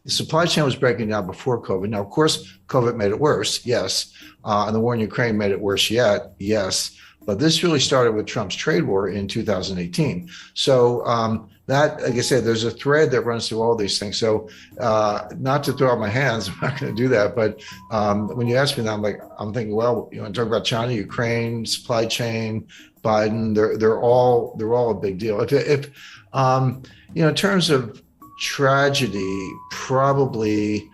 The supply chain was breaking down before COVID. Now, of course, COVID made it worse, yes. And the war in Ukraine made it worse yet, yes. But this really started with Trump's trade war in 2018. So that, like I said, there's a thread that runs through all these things. So not to throw out my hands, I'm not going to do that. But when you ask me that, I'm thinking, well, you want to talk about China, Ukraine, supply chain, Biden? They're all a big deal. If in terms of tragedy, probably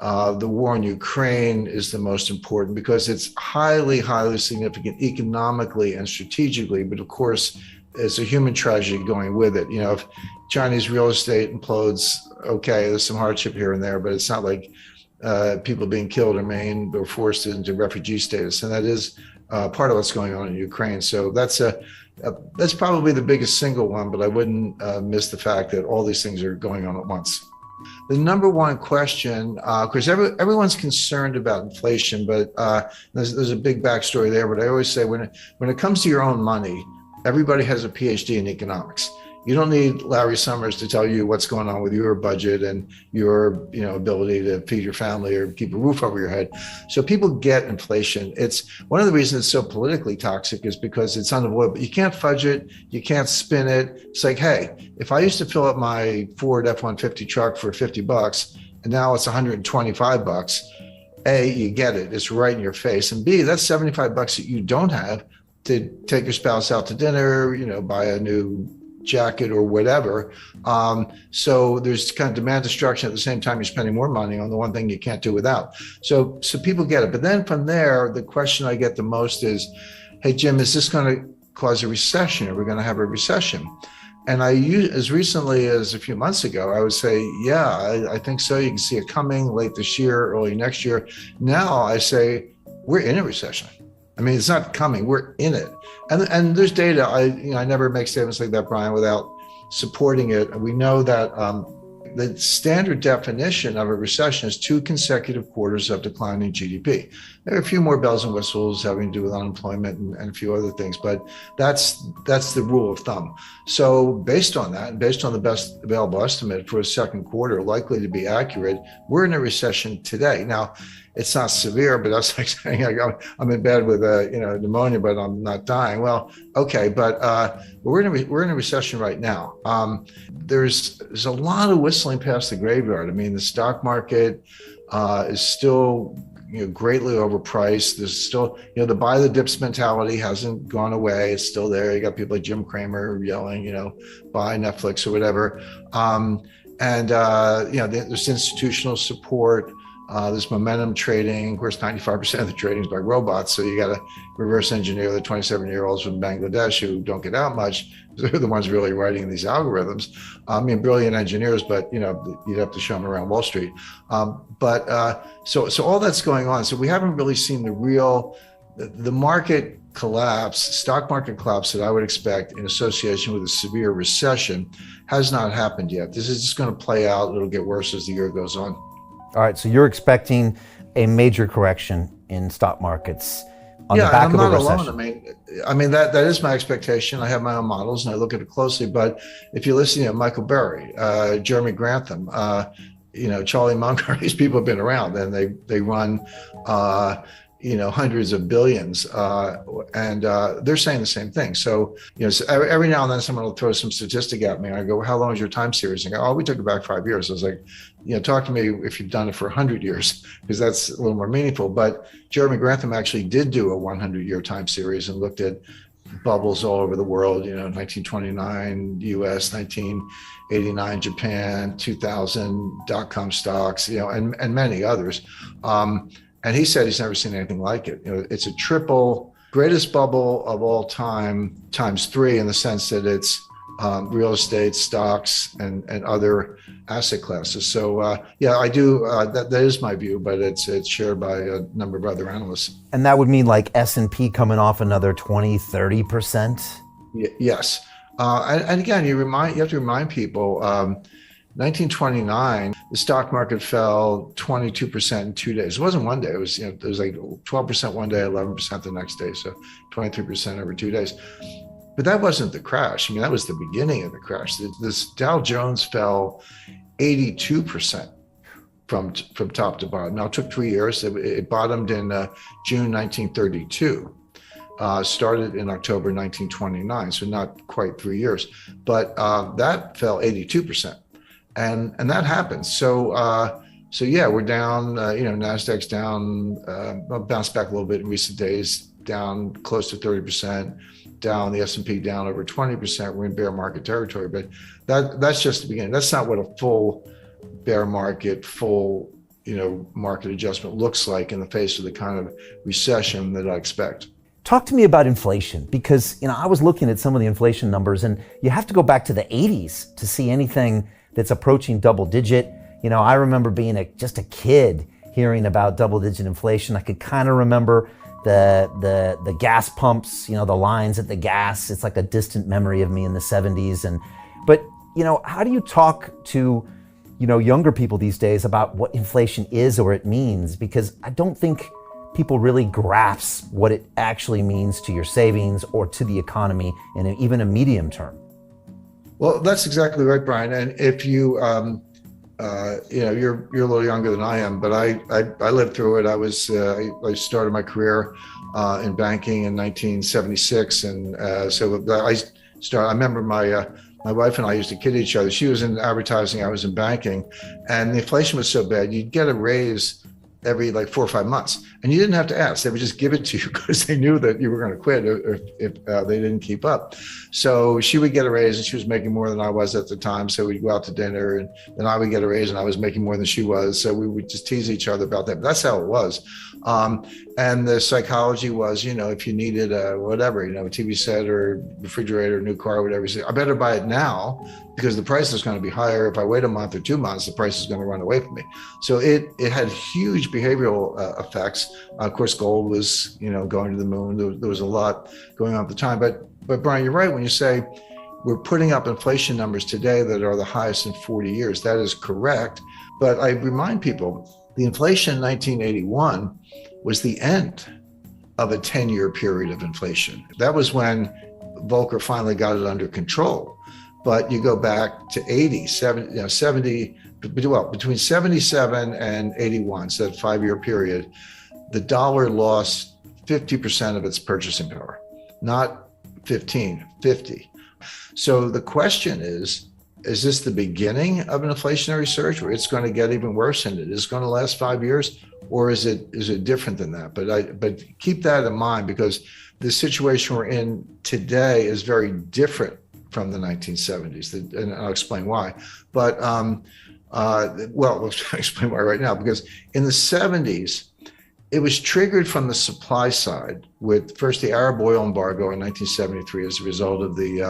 the war in Ukraine is the most important because it's highly, highly significant economically and strategically. But of course, it's a human tragedy going with it. If Chinese real estate implodes, okay, there's some hardship here and there, but it's not like people being killed or maimed or forced into refugee status. And that is part of what's going on in Ukraine. So that's probably the biggest single one, but I wouldn't miss the fact that all these things are going on at once. The number one question, of course, everyone's concerned about inflation, but there's a big backstory there. But I always say when it comes to your own money, everybody has a PhD in economics. You don't need Larry Summers to tell you what's going on with your budget and your ability to feed your family or keep a roof over your head. So people get inflation. It's one of the reasons it's so politically toxic is because it's unavoidable. You can't fudge it. You can't spin it. It's like, hey, if I used to fill up my Ford F-150 truck for $50 and now it's $125, A, you get it. It's right in your face. And B, that's $75 that you don't have to take your spouse out to dinner, buy a new jacket or whatever. So there's kind of demand destruction at the same time you're spending more money on the one thing you can't do without. So people get it. But then from there, the question I get the most is, hey, Jim, is this going to cause a recession? Are we going to have a recession? And as recently as a few months ago, I would say, yeah, I think so. You can see it coming late this year, early next year. Now I say, we're in a recession. I mean, it's not coming, we're in it. And there's data, I never make statements like that, Brian, without supporting it. We know that the standard definition of a recession is 2 consecutive quarters of declining GDP. There are a few more bells and whistles having to do with unemployment and a few other things, but that's the rule of thumb. So based on that, and based on the best available estimate for a second quarter, likely to be accurate, we're in a recession today. Now, it's not severe, but that's like saying I'm in bed with pneumonia, but I'm not dying. Well, okay, but we're in a recession right now. There's a lot of whistling past the graveyard. I mean, the stock market is still greatly overpriced. There's still the buy the dips mentality hasn't gone away. It's still there. You got people like Jim Cramer yelling, buy Netflix or whatever. There's institutional support. There's momentum trading. Of course, 95% of the trading is by robots. So you got to reverse engineer the 27-year-olds from Bangladesh who don't get out much. They're the ones really writing these algorithms. Brilliant engineers, but you'd have to show them around Wall Street. So all that's going on. So we haven't really seen the market collapse, stock market collapse that I would expect in association with a severe recession has not happened yet. This is just going to play out. It'll get worse as the year goes on. All right, so you're expecting a major correction in stock markets on the back of a recession. Alone. I mean that is my expectation. I have my own models and I look at it closely. But if you listen to Michael Burry, Jeremy Grantham, Charlie Munger, these people have been around and they run hundreds of billions, and they're saying the same thing. So, every now and then someone will throw some statistic at me. And I go, how long is your time series? And I go, oh, we took it back 5 years. I was like, talk to me if you've done it for 100 years, because that's a little more meaningful. But Jeremy Grantham actually did do a 100-year time series and looked at bubbles all over the world, 1929 US, 1989 Japan, 2000 dot-com stocks, and many others. And he said he's never seen anything like it. It's a triple greatest bubble of all time times 3 in the sense that it's real estate, stocks, and other asset classes. So I do. That is my view, but it's shared by a number of other analysts. And that would mean like S&P coming off another 20-30%? Yes. And again, you have to remind people. 1929, the stock market fell 22% in 2 days. It wasn't one day. It was like 12% one day, 11% the next day. So 23% over 2 days. But that wasn't the crash. That was the beginning of the crash. This Dow Jones fell 82% from top to bottom. Now, it took 3 years. It bottomed in June 1932. Started in October 1929, so not quite 3 years, but that fell 82%, and that happens. So yeah, we're down. Nasdaq's down, bounced back a little bit in recent days, down close to 30%. Down, the S&P down over 20%. We're in bear market territory, but that's just the beginning. That's not what a full bear market, full market adjustment looks like in the face of the kind of recession that I expect. Talk to me about inflation, because I was looking at some of the inflation numbers, and you have to go back to the 80s to see anything that's approaching double digit. I remember being just a kid hearing about double digit inflation. I could kind of remember the gas pumps, the lines at the gas. It's like a distant memory of me in the 70s. But how do you talk to younger people these days about what inflation is or it means? Because I don't think people really grasp what it actually means to your savings or to the economy in even a medium term. Well, that's exactly right, Brian. And if you're a little younger than I am, but I lived through it. I started my career in banking in 1976, and I remember my wife and I used to kid each other. She was in advertising, I was in banking, and the inflation was so bad, you'd get a raise every 4 or 5 months, and you didn't have to ask. They would just give it to you because they knew that you were going to quit if they didn't keep up. So she would get a raise, and she was making more than I was at the time. So we'd go out to dinner, and then I would get a raise, and I was making more than she was. So we would just tease each other about that. But that's how it was. And the psychology was, if you needed a TV set or refrigerator, new car, whatever, you say, I better buy it now because the price is going to be higher. If I wait a month or 2 months, the price is going to run away from me. So it had huge behavioral effects. Of course, gold was, going to the moon. There was a lot going on at the time. But Brian, you're right when you say we're putting up inflation numbers today that are the highest in 40 years. That is correct. But I remind people, the inflation in 1981 was the end of a 10-year period of inflation. That was when Volcker finally got it under control. But you go back to 70, between 77 and 81, so that 5-year period, the dollar lost 50% of its purchasing power, not 15, 50. So the question is this the beginning of an inflationary surge where it's going to get even worse and it is going to last 5 years, or is it different than that? But keep that in mind, because the situation we're in today is very different from the 1970s, and I'll explain why. But we'll explain why right now, because in the 70s, it was triggered from the supply side with first the Arab oil embargo in 1973 as a result of the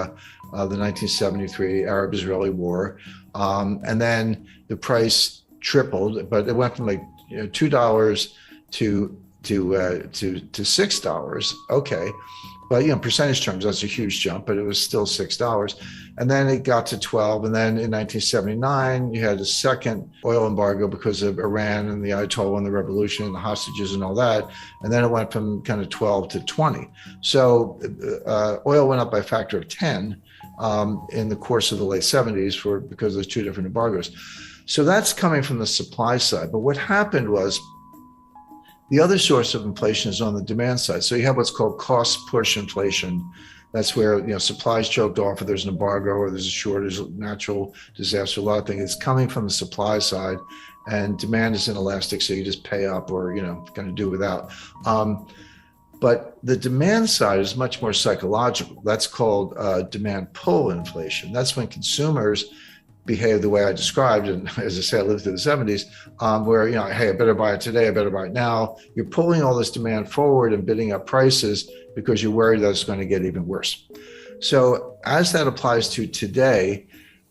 1973 Arab-Israeli war, and then the price tripled, but it went from $2 to $6. Okay, but percentage terms, that's a huge jump, but it was still $6. And then it got to 12. And then in 1979, you had a second oil embargo because of Iran and the Ayatollah and the revolution and the hostages and all that. And then it went from kind of 12 to 20. So oil went up by a factor of 10 in the course of the late 70s because there's two different embargoes. So that's coming from the supply side. But what happened was, the other source of inflation is on the demand side. So you have what's called cost push inflation. That's where supplies choked off, or there's an embargo, or there's a shortage, natural disaster, a lot of things. It's coming from the supply side, and demand is inelastic, so you just pay up or kind of do without. But the demand side is much more psychological. That's called demand pull inflation. That's when consumers behave the way I described, and as I say, I lived through the 70s, where hey, I better buy it today, I better buy it now. You're pulling all this demand forward and bidding up prices because you're worried that it's going to get even worse. So as that applies to today,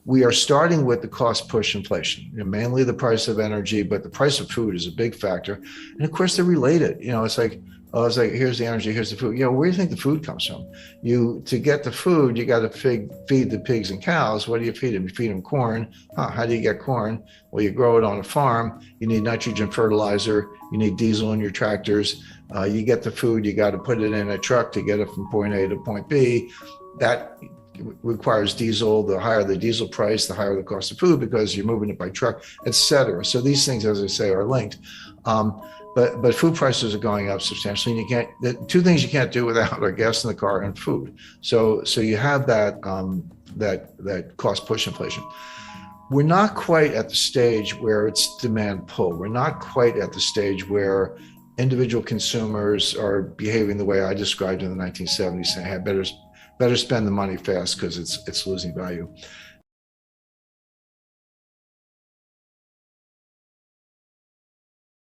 we are starting with the cost push inflation, mainly the price of energy, but the price of food is a big factor. And of course, they're related. It's like here's the energy, here's the food. Where do you think the food comes from? To get the food, you got to feed the pigs and cows. What do you feed them? You feed them corn. How do you get corn? Well, you grow it on a farm. You need nitrogen fertilizer. You need diesel in your tractors. You get the food. You got to put it in a truck to get it from point A to point B. That requires diesel. The higher the diesel price, the higher the cost of food because you're moving it by truck, et cetera. So these things, as I say, are linked. But food prices are going up substantially, and you can't. The two things you can't do without are gas in the car and food. So you have that that cost push inflation. We're not quite at the stage where it's demand pull. We're not quite at the stage where individual consumers are behaving the way I described in the 1970s, saying, "Hey, better spend the money fast because it's losing value."